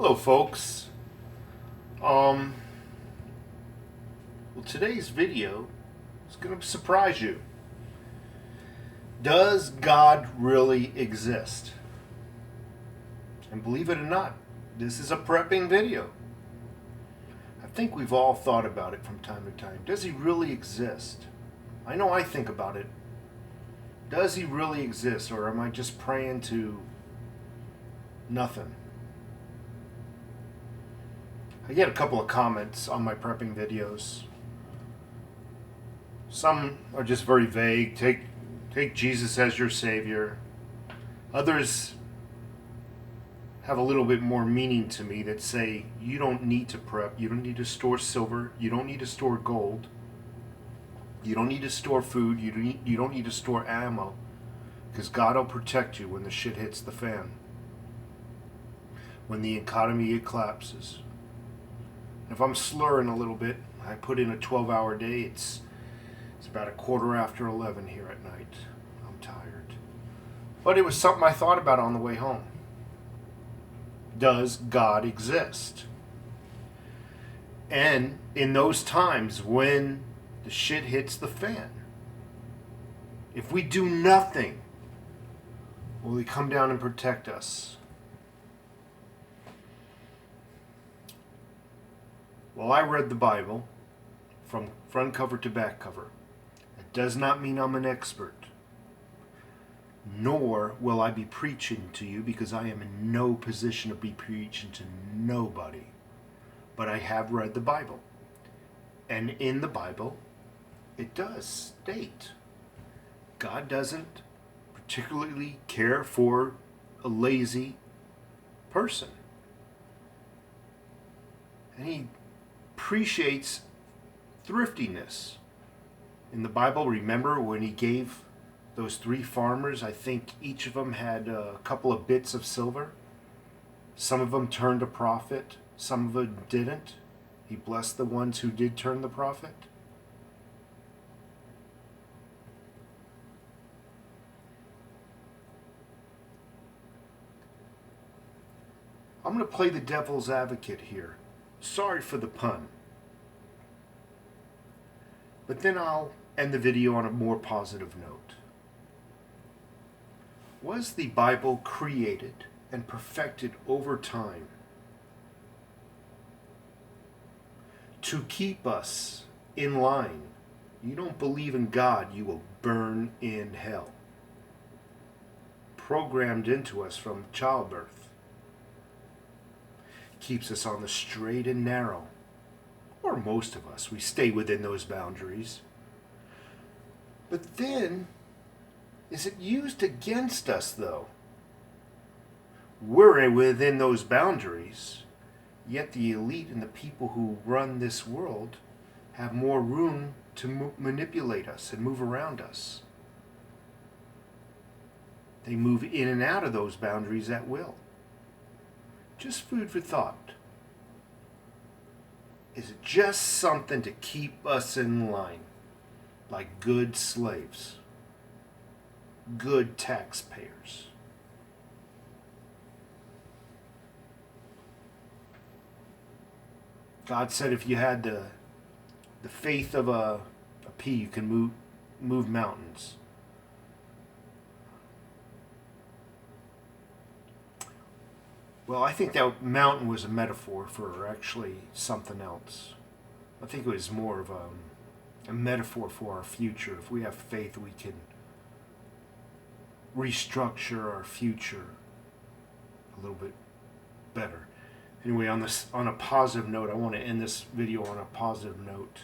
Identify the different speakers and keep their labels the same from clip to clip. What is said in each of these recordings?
Speaker 1: Hello, folks. Well, today's video is going to surprise you. Does God really exist? And believe it or not, this is a prepping video. I think we've all thought about it from time to time. Does he really exist? I know I think about it. Does he really exist, or am I just praying to nothing? I get a couple of comments on my prepping videos. Some are just very vague. Take Jesus as your Savior. Others have a little bit more meaning to me that say you don't need to prep. You don't need to store silver. You don't need to store gold. You don't need to store food. You don't need to store ammo, because God will protect you when the shit hits the fan. When the economy collapses. If I'm slurring a little bit, I put in a 12-hour day. It's about 11:15 here at night. I'm tired. But it was something I thought about on the way home. Does God exist? And in those times when the shit hits the fan, if we do nothing, will he come down and protect us? Well, I read the Bible from front cover to back cover. It does not mean I'm an expert, nor will I be preaching to you, because I am in no position to be preaching to nobody. But I have read the Bible. And in the Bible, it does state God doesn't particularly care for a lazy person. And he appreciates thriftiness. In the Bible, remember when he gave those 3 farmers, I think each of them had a couple of bits of silver. Some of them turned a profit, some of them didn't. He blessed the ones who did turn the profit. I'm going to play the devil's advocate here. Sorry for the pun. But then I'll end the video on a more positive note. Was the Bible created and perfected over time to keep us in line? You don't believe in God, you will burn in hell. Programmed into us from childbirth. Keeps us on the straight and narrow. Or most of us, we stay within those boundaries. But then, is it used against us, though? We're within those boundaries, yet the elite and the people who run this world have more room to manipulate us and move around us. They move in and out of those boundaries at will. Just food for thought. Is it just something to keep us in line, like good slaves, good taxpayers? God said if you had the faith of a pea, you can move mountains. Well, I think that mountain was a metaphor for actually something else. I think it was more of a metaphor for our future. If we have faith, we can restructure our future a little bit better. Anyway, on a positive note, I want to end this video on a positive note.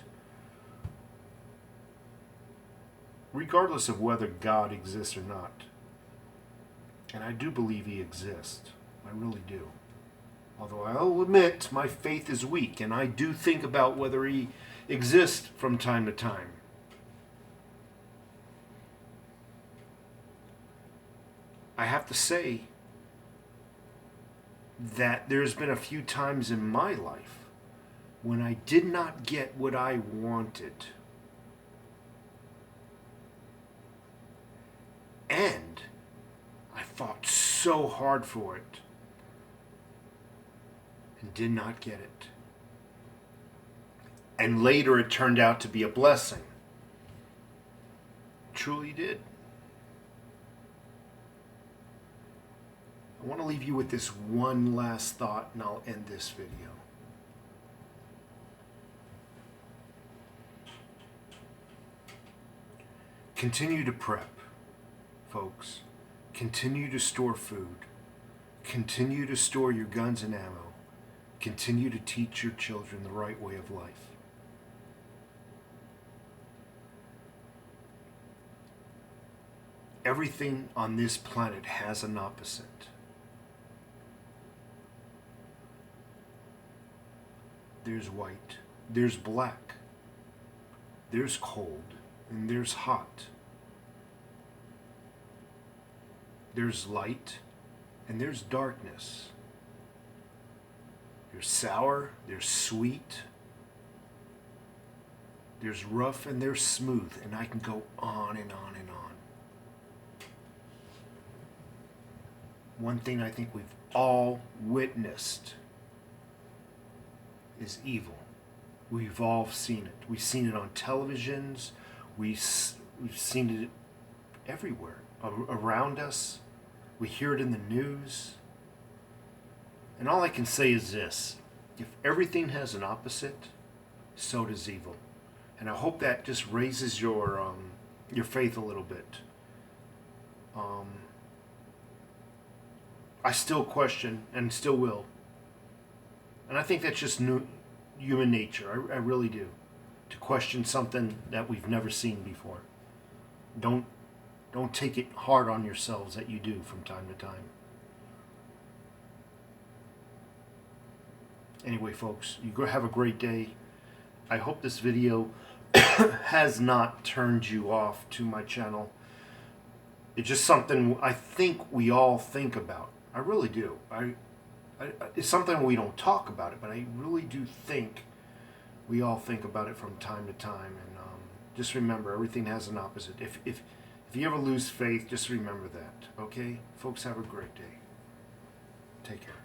Speaker 1: Regardless of whether God exists or not, and I do believe he exists, I really do. Although I'll admit my faith is weak, and I do think about whether he exists from time to time. I have to say that there's been a few times in my life when I did not get what I wanted. And I fought so hard for it. and did not get it. And later it turned out to be a blessing. Truly did. I want to leave you with this one last thought, and I'll end this video. Continue to prep, folks. Continue to store food. Continue to store your guns and ammo. Continue to teach your children the right way of life. Everything on this planet has an opposite. There's white, there's black, there's cold, and there's hot. There's light, and there's darkness. There's sour, there's sweet, there's rough, and there's smooth, and I can go on and on and on. One thing I think we've all witnessed is evil. We've all seen it. We've seen it on televisions. We've seen it everywhere around us. We hear it in the news. And all I can say is this: if everything has an opposite, so does evil. And I hope that just raises your faith a little bit. I still question and still will. And I think that's just human nature. I really do. To question something that we've never seen before. Don't take it hard on yourselves that you do from time to time. Anyway, folks, you go have a great day. I hope this video has not turned you off to my channel. It's just something I think we all think about. I really do. It's something we don't talk about it, but I really do think we all think about it from time to time. And just remember, everything has an opposite. If you ever lose faith, just remember that. Okay? Folks, have a great day. Take care.